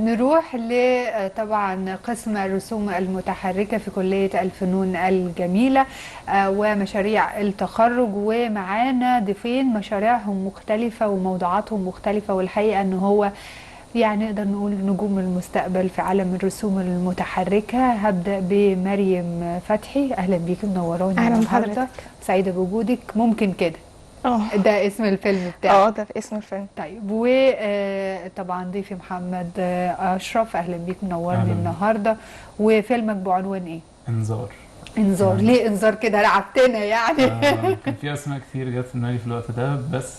نروح طبعا قسم الرسوم المتحركة في كلية الفنون الجميلة ومشاريع التخرج، ومعانا ضيفين مشاريعهم مختلفة وموضوعاتهم مختلفة، والحقيقة ان هو يعني نقدر نقول نجوم المستقبل في عالم الرسوم المتحركة. هبدأ بمريم فتحي، اهلا بيكي، منوراني اهلا النهارده، بحضرتك. سعيدة بوجودك. ممكن كده اه ده اسم الفيلم بتاعك؟ ده في اسم الفيلم. طيب، وطبعا ضيفي محمد أشرف، أهلا بيك، منورني اهلا بيك. النهاردة. وفيلمك بعنوان إيه؟ انذار. إنذار. يعني ليه إنذار كده؟ رعبتنا يعني. كان في اسماء كتير جت في دماغي في الوقت ده، بس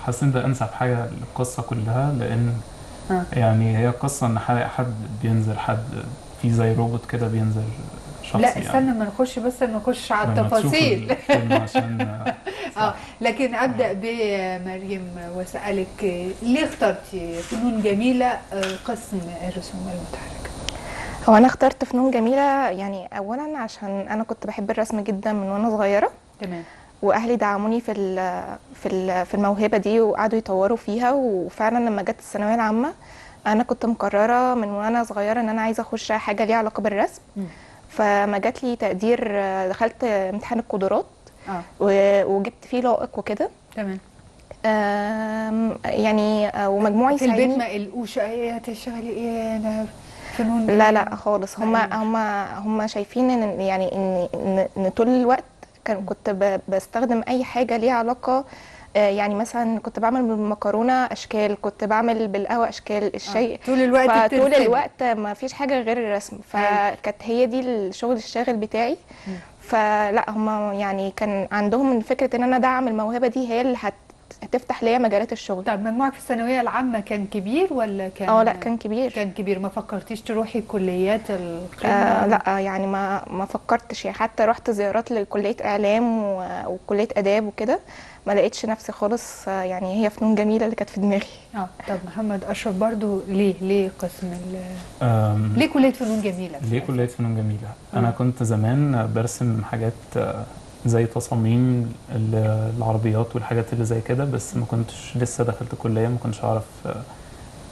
حاسس ان ده انسب حاجه للقصه كلها، لان آه. يعني هي قصه ان حد بينزل، حد في زي روبوت كده بينزل شخص لا يعني. استنى، ما نخش، بس نخش على لما تشوفوا التفاصيل. الفيلم عشان اه، صح. لكن أبدأ بمريم وأسألك ليه اخترتي فنون جميلة قسم الرسوم المتحركة؟ هو انا اخترت فنون جميله يعني اولا عشان انا كنت بحب الرسم جدا من وانا صغيره، تمام. واهلي دعموني في الموهبه دي وقعدوا يطوروا فيها. وفعلا لما جت الثانويه العامه انا كنت مقرره من وانا صغيره ان انا عايزه اخش حاجه ليها علاقه بالرسم. مم. فما جات لي تقدير، دخلت امتحان القدرات اه، وجبت فيه لائق وكده. تمام. يعني ومجموعي في البيت ساعدني. ما قلقوش ايه هتشتغلي ايه؟ انا فنون لا ايه؟ لا خالص، ما هما قالوش. هما هما شايفين ان يعني ان طول الوقت كنت بستخدم اي حاجه ليها علاقه. يعني مثلا كنت بعمل بالمكرونه اشكال، كنت بعمل بالقهوه اشكال الشاي. طول الوقت فطول بترسمي؟ الوقت ما فيش حاجه غير الرسم، ايوه. فكانت هي دي الشغل الشاغل بتاعي. مم. فلا هما يعني كان عندهم من فكره ان انا ادعم الموهبه دي هي اللي هتفتح ليا مجالات الشغل. طب مجموعك في الثانويه العامه كان كبير ولا اه لا كان؟ كان كبير. كان كبير. ما فكرتيش تروحي كليات القمه؟ لا يعني ما فكرتش يعني، حتى رحت زيارات لكلية إعلام وكلية آداب وكده، ما لقيتش نفسي خالص. يعني هي فنون جميلة اللي كانت في دماغي. اه. طب محمد اشرف برضو، ليه قسم آم، ليه كليه فنون جميله في ليه الاساس؟ كليه فنون جميله؟ مم. انا كنت زمان برسم حاجات زي تصاميم العربيات والحاجات اللي زي كده، بس ما كنتش لسه دخلت كليه، ما كنتش اعرف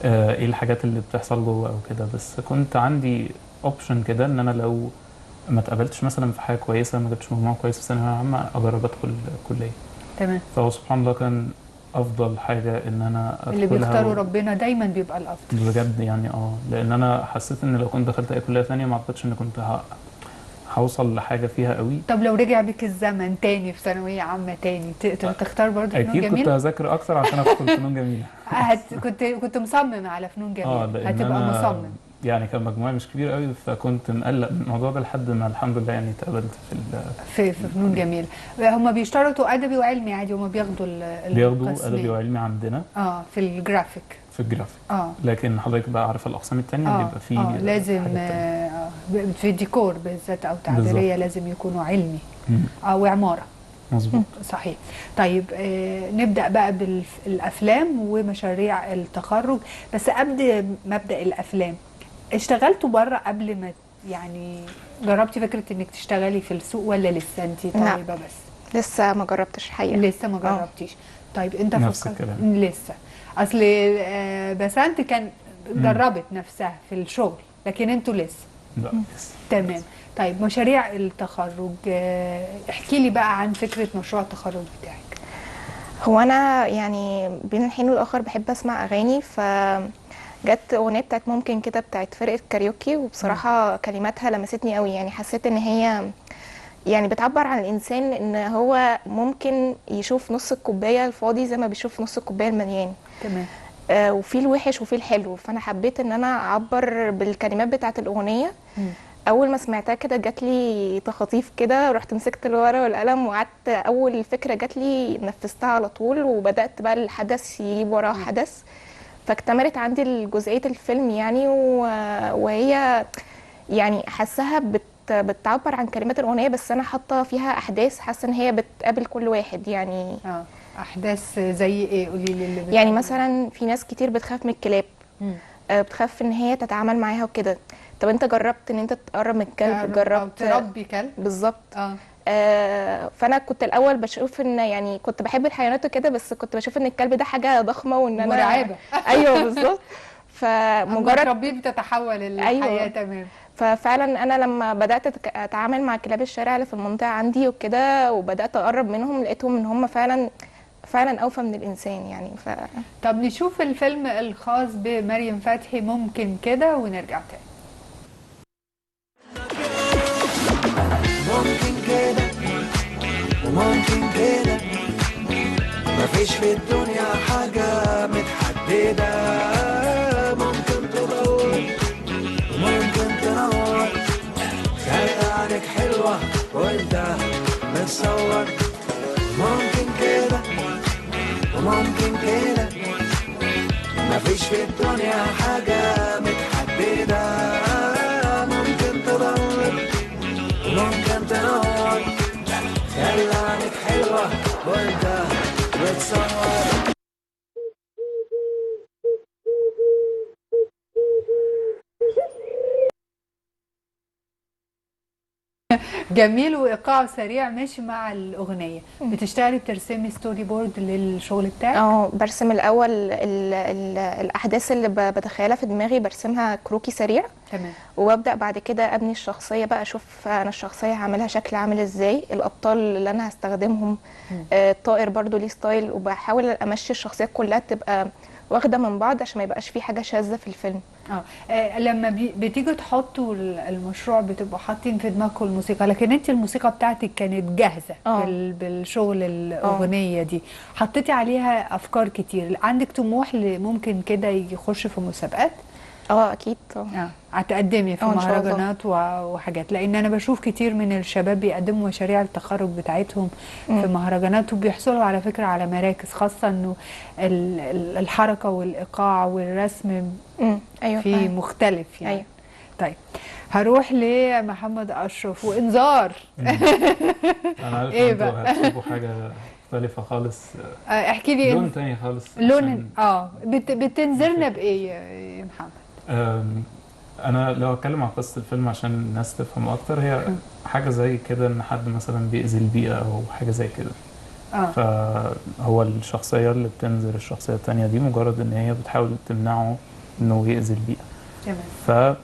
ايه الحاجات اللي بتحصل جوه او كده. بس كنت عندي اوبشن كده ان انا لو ما اتقبلتش مثلا في حاجه كويسه، ما جبتش مجموع كويس في ثانويه عامه، اجرب ادخل كليه. تمام. فهو سبحان الله كان افضل حاجه ان انا اللي ادخلها بيختاروا ربنا دايما بيبقى الافضل. بجد يعني. لان انا حسيت ان لو كنت دخلت اي كليه ثانيه ما اعتقدش ان كنت هوصل لحاجه فيها قوي. طب لو رجع بك الزمن تاني في ثانويه عامه تاني، تختار برضو فنون اكيد كنت جميله؟ هذاكر اكتر عشان ادخل فنون جميله. كنت مصمم على فنون جميلة، لان هتبقى انا مصمم يعني كان مجموعي مش كبير قوي، فكنت مقلق من الموضوع ده لحد ما الحمد لله يعني اتقبلت في فنون الكليه. جميلة. هم بيشترطوا أدبي وعلمي عادي؟ هم بياخدوا بياخدوا ادبي القسمين؟ وعلمي عندنا في الجرافيك. في الجرافيك. اه لكن حضرتك بقى عارفه الاقسام التانيه بيبقى فيه لازم حاجات تانيه. في الديكور بالذات أو بالظبط. تعبيرية لازم يكونوا علمي، مم. وعمارة. مظبوط. صحيح. طيب، نبدأ بقى بالأفلام ومشاريع التخرج. بس قبل مبدأ الأفلام، اشتغلتوا بره قبل ما يعني جربتي فكرة انك تشتغلي في السوق، ولا لسه انت لا طالبة بس؟ لسه ما جربتش الحقيقة. لسه ما جربتيش. طيب انت نفس فكرت؟ الكلام. لسه. اصل بسنت كان جربت نفسها في الشغل، لكن انتوا لسه. لا لسه. تمام. طيب مشاريع التخرج، احكي لي بقى عن فكرة مشروع التخرج بتاعك. هو أنا يعني بين الحين والآخر بحب أسمع أغاني، جت أغنية بتاعت ممكن كده بتاعت فرقة كاريوكي، وبصراحة كلماتها لمستني قوي. يعني حسيت إن هي يعني بتعبر عن الإنسان إن هو ممكن يشوف نص الكوباية الفاضي زي ما بيشوف نص الكوباية المليان. تمام. وفي الوحش وفي الحلو، فانا حبيت ان انا اعبر بالكلمات بتاعه الاغنيه. مم. اول ما سمعتها كده جات لي تخاطيف كده، رحت مسكت الورقه والقلم وقعدت اول فكره جات لي نفذتها على طول، وبدات بقى الحدث يجيب وراه حدث، فاكتملت عندي جزئيه الفيلم يعني. وهي يعني حاساها بتعبر عن كلمات الاغنيه، بس انا حاطه فيها احداث حاسه ان هي بتقابل كل واحد يعني. احداث زي ايه؟ قولي لي اللي يعني بتقابلها. مثلا في ناس كتير بتخاف من الكلاب، مم. بتخاف ان هي تتعامل معاها وكده. طب انت جربت ان انت تقرب من الكلب؟ تعرف او جربت؟ تربي كلب؟ بالظبط. اه. فانا كنت الاول بشوف ان يعني كنت بحب الحيوانات وكده، بس كنت بشوف ان الكلب ده حاجه ضخمه وان انا مرعبة. ايوه بالظبط. فمجرد تربيه بتتحول الحياه. أيوة. تمام. ففعلا انا لما بدات اتعامل مع كلاب الشارع اللي في المنطقه عندي وكده، وبدات اقرب منهم، لقيتهم ان هم فعلا اوفى من الانسان يعني. طب نشوف الفيلم الخاص بمريم فتحي ممكن كده ونرجع تاني. ممكن كده وممكن كده، مفيش في الدنيا حاجة متحددة. ممكن تضل وممكن تنور، خلي عينك حلوة وانت متصور. ممكن كده وممكن كده، مفيش في الدنيا حاجة متحددة. ممكن تضل وممكن تنور، خلي عينك حلوة وانت بتصور. جميل وايقاعه سريع ماشي مع الاغنيه. بتشتغلي بترسمي ستوري بورد للشغل بتاعك؟ برسم الاول الاحداث اللي بتخيلها في دماغي، برسمها كروكي سريع. تمام. وببدا بعد كده ابني الشخصيه بقى، اشوف انا الشخصيه هعملها شكل عامل ازاي، الابطال اللي انا هستخدمهم. الطائر برضو ليه ستايل، وبحاول امشي الشخصيات كلها تبقى واخده من بعض عشان ما يبقاش في حاجه شاذه في الفيلم. لما بتيجوا تحطوا المشروع بتبقوا حاطين في دماغكم الموسيقى، لكن انت الموسيقى بتاعتك كانت جاهزه بالشغل الاغنيه دي، حطيتي عليها افكار كتير. عندك طموح ممكن كده يخش في مسابقات؟ اكيد. هتقدمي في مهرجانات وحاجات؟ لان انا بشوف كتير من الشباب بيقدموا مشاريع التخرج بتاعتهم في مهرجانات، وبيحصلوا على فكره على مراكز، خاصه انه الحركه والايقاع والرسم أيوة في مختلف يعني. أيوة. طيب هروح لمحمد اشرف وانذار. انا عارف ايه انتوا بقى؟ هتشوفوا حاجه مختلفه خالص. احكي لي لون تاني خالص. لون بتنذرنا بايه يا محمد؟ انا لو اتكلم عن قصه الفيلم عشان الناس تفهم اكتر، هي حاجه زي كده ان حد مثلا بيأذي البيئه او حاجه زي كده. فهو الشخصيه اللي بتنذر الشخصيه التانيه دي مجرد ان هي بتحاول تمنعه انه يأذي البيئه. تمام.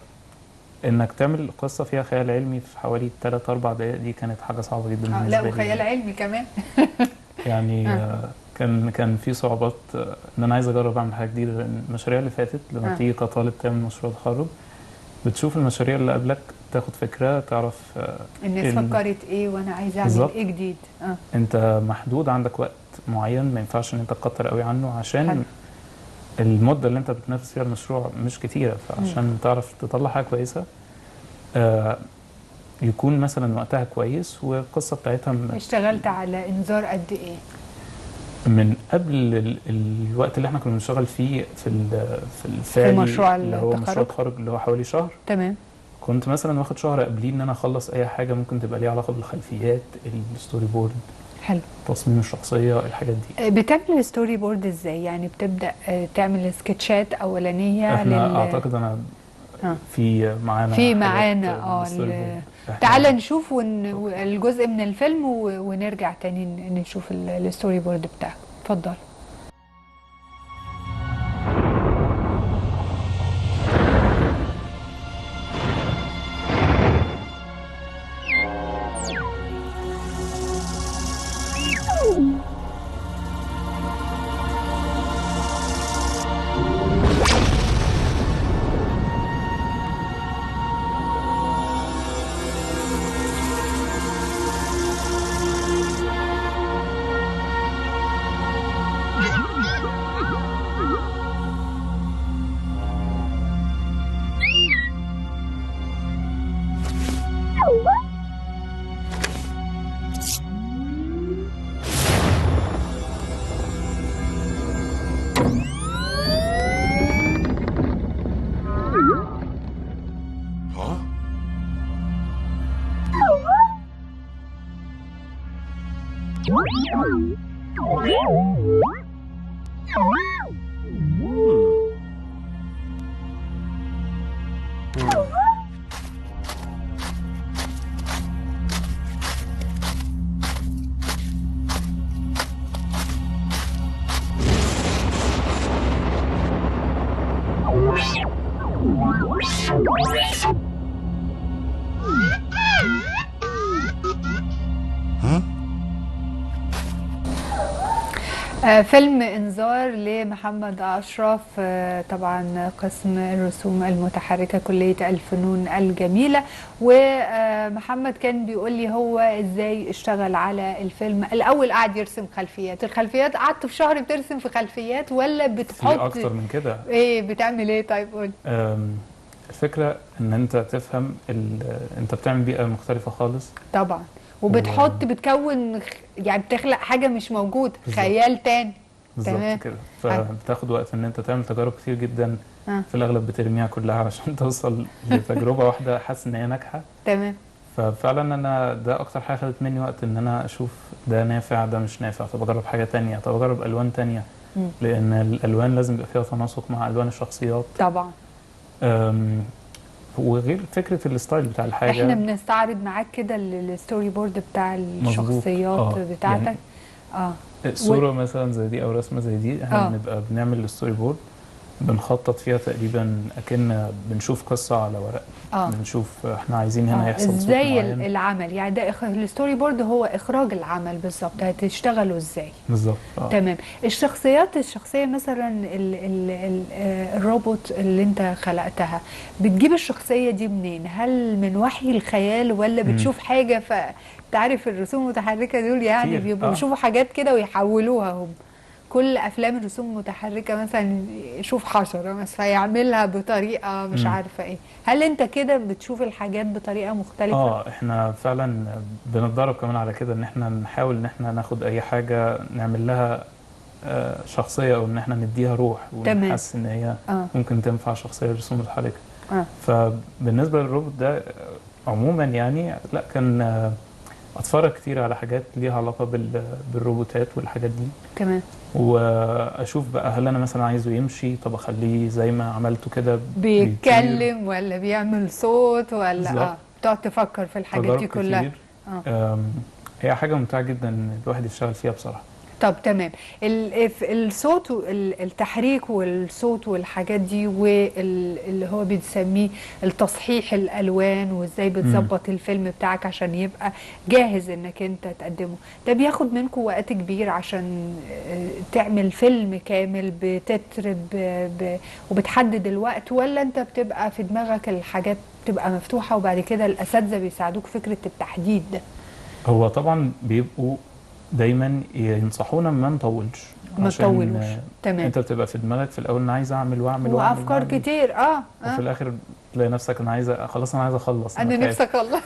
فانك تعمل قصه فيها خيال علمي في حوالي 3-4 دقائق دي كانت حاجه صعبه جدا بالنسبه لا لي. وخيال علمي كمان. يعني كان في صعوبات ان انا عايز اجرب اعمل حاجه جديده، لان المشاريع اللي فاتت لما تيجي كطالب تعمل مشروع تخرج بتشوف المشاريع اللي قبلك، تاخد فكره، تعرف الناس فكرت ايه وانا عايزه اعمل ايه جديد. انت محدود، عندك وقت معين ما ينفعش ان انت تكتر قوي عنه، عشان المده اللي انت بتنافس فيها المشروع مش كتيره. فعشان تعرف تطلع حاجه كويسه يكون مثلا وقتها كويس والقصه بتاعتها. اشتغلت على انذار قد ايه؟ من قبل الوقت اللي احنا كنا بنشتغل فيه في الفعلي، المشروع اللي هو مشروع التخرج اللي هو حوالي شهر. تمام. كنت مثلا واخد شهر قبليه ان انا اخلص اي حاجه ممكن تبقى ليها علاقه بالخلفيات، الستوري بورد، حلو، تصميم الشخصيه، الحاجات دي. بتعمل الستوري بورد ازاي؟ يعني بتبدا تعمل سكتشات اولانيه احنا اعتقد انا في معانا تعال نشوف الجزء من الفيلم ونرجع تاني نشوف الستوري بورد بتاعك. اتفضل. فيلم إنذار لمحمد أشرف، طبعا قسم الرسوم المتحركة كلية الفنون الجميلة. ومحمد كان بيقول لي هو إزاي اشتغل على الفيلم. الأول قعد يرسم خلفيات، الخلفيات قعدت في شهر بترسم في خلفيات ولا في بتحط اكتر من كده. إيه بتعمل إيه؟ طيب قول. الفكره ان انت تفهم انت بتعمل بيئه مختلفه خالص طبعا. وبتحط بتكون يعني بتخلق حاجة مش موجودة، بالظبط. خيال تاني. بالظبط تمام. كده. فبتاخد وقت ان انت تعمل تجارب كتير جدا، آه. في الاغلب بترميها كلها علشان توصل لتجربه واحده حاسس ان هي ناجحه. تمام. ففعلا انا ده اكتر حاجه خدت مني وقت، ان انا اشوف ده نافع ده مش نافع، طب اجرب حاجه تانية، طب اجرب الوان تانية، لان الالوان لازم يبقى فيها تناسق مع الوان الشخصيات. طبعا. وغير فكره الستايل بتاع الحاجه. احنا بنستعرض معاك كده الستوري بورد بتاع الشخصيات بتاعتك. يعني الصوره مثلا زي دي او رسمه زي دي، احنا بنبقى بنعمل الستوري بورد، بنخطط فيها تقريبا اكن بنشوف قصه على ورق. بنشوف احنا عايزين هنا يحصل صوت ازاي معين. العمل يعني ده الستوري بورد هو اخراج العمل بالظبط، هتشتغلوا ازاي بالظبط. تمام. الشخصيه مثلا الروبوت اللي انت خلقتها، بتجيب الشخصيه دي منين؟ هل من وحي الخيال ولا بتشوف حاجه؟ فتعرف الرسوم المتحركه دول يعني بيبقوا بيشوفوا حاجات كده ويحولوها هم. كل افلام الرسوم المتحركه مثلا يشوف حشره مثلا يعملها بطريقه مش عارفه ايه. هل انت كده بتشوف الحاجات بطريقه مختلفه؟ احنا فعلا بنتدرب كمان على كده، ان احنا نحاول ان احنا ناخد اي حاجه نعمل لها شخصيه، او ان احنا نديها روح ونحس ان هي ممكن تنفع شخصيه الرسوم المتحركه. فبالنسبه للروبوت ده عموما يعني لا، كان اتفرج كتير على حاجات ليها علاقه بالروبوتات والحاجات دي. تمام. واشوف بقى هل انا مثلا عايزه يمشي، طب اخليه زي ما عملته كده بيتكلم ولا بيعمل صوت ولا تقعد تفكر في الحاجات دي كلها. هي حاجه ممتعه جدا ان الواحد يشتغل فيها بصراحه. طب تمام. الصوت التحريك والصوت والحاجات دي، واللي هو بنسميه التصحيح الالوان، وازاي بتظبط الفيلم بتاعك عشان يبقى جاهز انك انت تقدمه، ده بياخد منكم وقت كبير عشان تعمل فيلم كامل بتتر وبتحدد الوقت، ولا انت بتبقى في دماغك الحاجات تبقى مفتوحة وبعد كده الاساتذه بيساعدوك فكرة التحديد ده؟ هو طبعا بيبقوا دايما ينصحونا ما نطولش، ما تطولوش. تمام. انت بتبقى في دماغك في الاول انا عايز اعمل واعمل وافكار كتير. وفي الاخر تلاقي نفسك انا عايز خلاص، انا عايز اخلص، انا نفسي اخلص.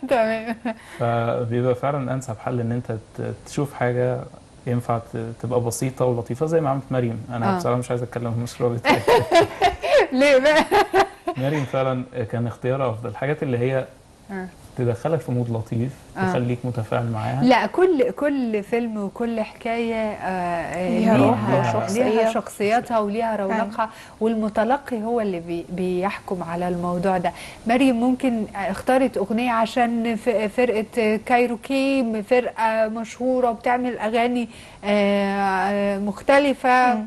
تمام. فبيبقى فعلا انسب حل ان انت تشوف حاجه ينفع تبقى بسيطه ولطيفه زي ما عملت مريم. انا بصراحه مش عايز اتكلم في المشروع بتاعي. ليه بقى؟ مريم فعلا كان اختيارها افضل، الحاجات اللي هي تدخلك في مود لطيف، تخليك متفاعل معاها. لا، كل فيلم وكل حكايه ليها شخصياتها وليها رونقها، والمتلقي هو اللي بيحكم على الموضوع ده. مريم ممكن اختارت اغنيه عشان فرقه كايروكي، فرقه مشهوره وبتعمل اغاني مختلفه،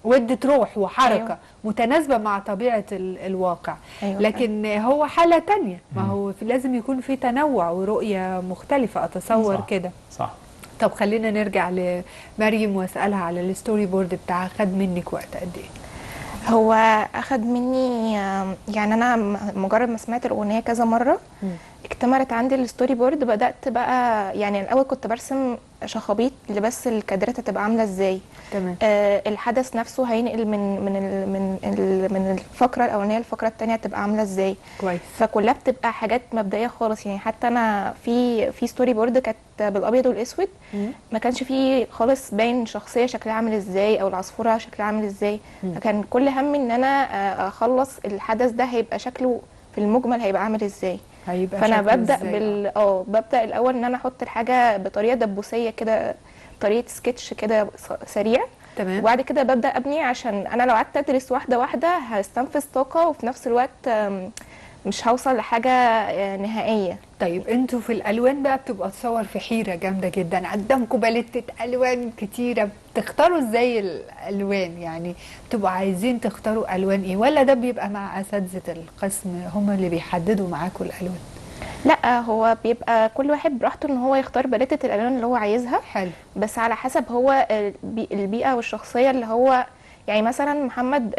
ودت روح وحركة متناسبة مع طبيعة الواقع. لكن هو حالة تانية، ما هو لازم يكون في تنوع ورؤية مختلفة، أتصور كده. صح. طب خلينا نرجع لمريم واسألها على الستوري بورد بتاعها، خد منك وقت قد ايه؟ هو أخد مني يعني أنا مجرد ما سمعت الأغنية كذا مرة اكتملت عندي الستوري بورد. بدأت بقى يعني الأول كنت برسم شخابيط بس الكادرات هتبقى عاملة ازاي. تمام. الحدث نفسه هينقل من الفقرة الأولانية للفقرة التانية هتبقى عاملة ازاي. كويس. فكلها بتبقى حاجات مبدئية خالص. يعني حتى أنا في ستوري بورد كانت بالأبيض والأسود، ما كانش فيه خالص باين شخصية شكلها عامل ازاي أو العصفورة شكلها عامل ازاي. فكان كل همي إن أنا أخلص الحدث ده هيبقى شكله في المجمل هيبقى عامل ازاي. فانا ببدا ببدا الاول ان انا احط الحاجه بطريقه دبوسيه كده، طريقه سكتش كده سريع. تمام. وبعد كده ببدا ابني، عشان انا لو قعدت ادرس واحده واحده هستنفذ طاقه وفي نفس الوقت مش هوصل لحاجه نهائيه. طيب انتوا في الالوان بقى بتبقى تصور في حيره جامده جدا، قدامكم باليتة الوان كتيره، بتختاروا ازاي الالوان؟ يعني بتبقوا عايزين تختاروا الوان ايه، ولا ده بيبقى مع اساتذه القسم هم اللي بيحددوا معاكم الالوان؟ لا، هو بيبقى كل واحد براحته ان هو يختار باليتة الالوان اللي هو عايزها، حلو. بس على حسب هو البيئة والشخصية اللي هو. يعني مثلا محمد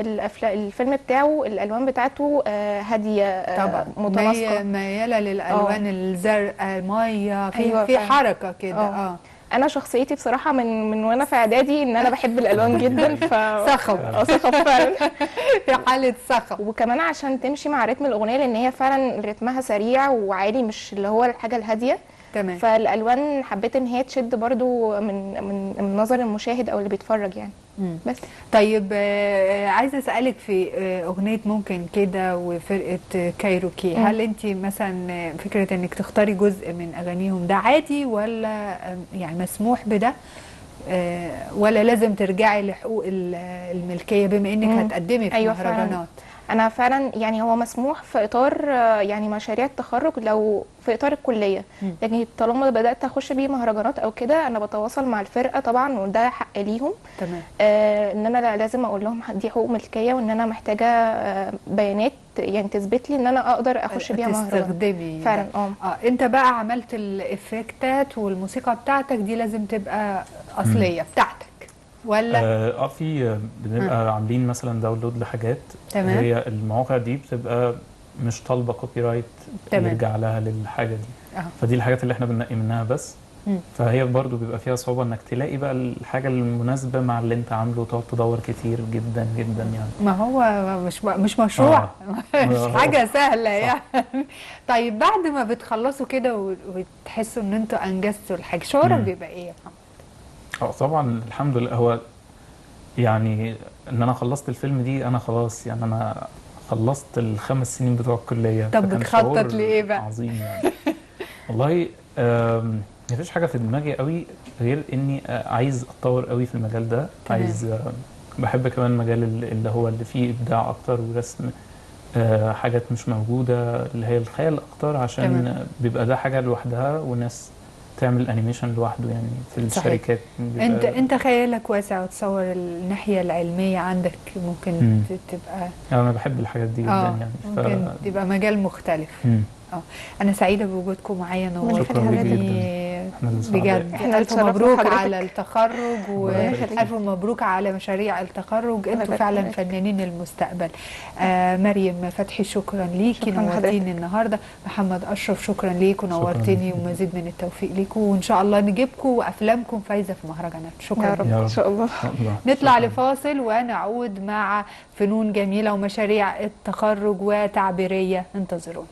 الفيلم بتاعه الالوان بتاعته هادية، طبعا متناسقة. ميالة للالوان الزرقاء، ميه، في أيوة في فعلا. حركه كده. انا شخصيتي بصراحه من وانا في اعدادي ان انا بحب الالوان جدا. صخب. صخب فعلا. في حاله صخب. وكمان عشان تمشي مع رتم الاغنيه، لان هي فعلا رتمها سريع وعالي، مش اللي هو الحاجه الهاديه. تمام. فالالوان حبيت ان هي تشد برضو من نظر المشاهد او اللي بيتفرج يعني. بس طيب عايزه اسالك في اغنيه ممكن كده وفرقه كايروكي، هل انت مثلا فكره انك تختاري جزء من اغانيهم ده عادي، ولا يعني مسموح بده، ولا لازم ترجعي لحقوق الملكيه بما انك هتقدمي في أيوة مهرجانات؟ فعلا. انا فعلا يعني هو مسموح في اطار يعني مشاريع التخرج لو في اطار الكليه، لكن طالما بدات اخش بيه مهرجانات او كده انا بتواصل مع الفرقه طبعا، وده حق ليهم. تمام. ان انا لازم اقول لهم دي حقوق ملكيه، وان انا محتاجه بيانات يعني تثبت لي ان انا اقدر اخش بيها مهرجان تستخدمي فعلا. انت بقى عملت الافكتات والموسيقى بتاعتك دي لازم تبقى اصليه بتاعتك ولا؟ في بنبقى عاملين مثلا داونلود لحاجات. تمام. هي المواقع دي بتبقى مش طالبه كوبي رايت يرجع لها للحاجه دي. فدي الحاجات اللي احنا بننقي منها بس. فهي برضو بيبقى فيها صعوبة انك تلاقي بقى الحاجة المناسبة مع اللي انت عامله، وتقعد تدور كتير جدا جدا يعني. ما هو مش مشروع مش حاجة سهلة يعني. طيب بعد ما بتخلصوا كده وتحسوا ان انتوا انجزتوا الحاجة، شعورك بيبقى ايه يا محمد؟ طبعا الحمد لله. هو يعني ان انا خلصت الفيلم دي، انا خلاص يعني انا خلصت ال5 سنين بتوع الكلية. طب بتخطط لايه بقى؟ عظيم يعني. والله مفيش حاجة في دماغي قوي غير اني عايز اتطور قوي في المجال ده. تمام. عايز بحب كمان المجال اللي هو اللي فيه ابداع اكتر ورسم حاجات مش موجودة، اللي هي الخيال اكتر، عشان تمام. بيبقى ده حاجة لوحدها، وناس تعمل انيميشن لوحده يعني في الشركات. انت خيالك واسع، وتصور الناحية العلمية عندك ممكن تبقى انا بحب الحاجات دي جدا يعني. ممكن تبقى مجال مختلف. أنا سعيدة بوجودكم معايا، نورتوني بجد. ألف مبروك على التخرج، وألف مبروك على مشاريع التخرج. أنتوا فعلا فنانين المستقبل. مريم فتحي شكرا ليكي، نورتيني النهاردة. محمد أشرف شكرا ليكي، نورتيني، ومزيد من التوفيق ليكم، وإن شاء الله نجيبكم وأفلامكم فايزة في مهرجانات. شكرا يا رب إن شاء الله. نطلع لفاصل ونعود مع فنون جميلة ومشاريع التخرج وتعبيرية. انتظرونا.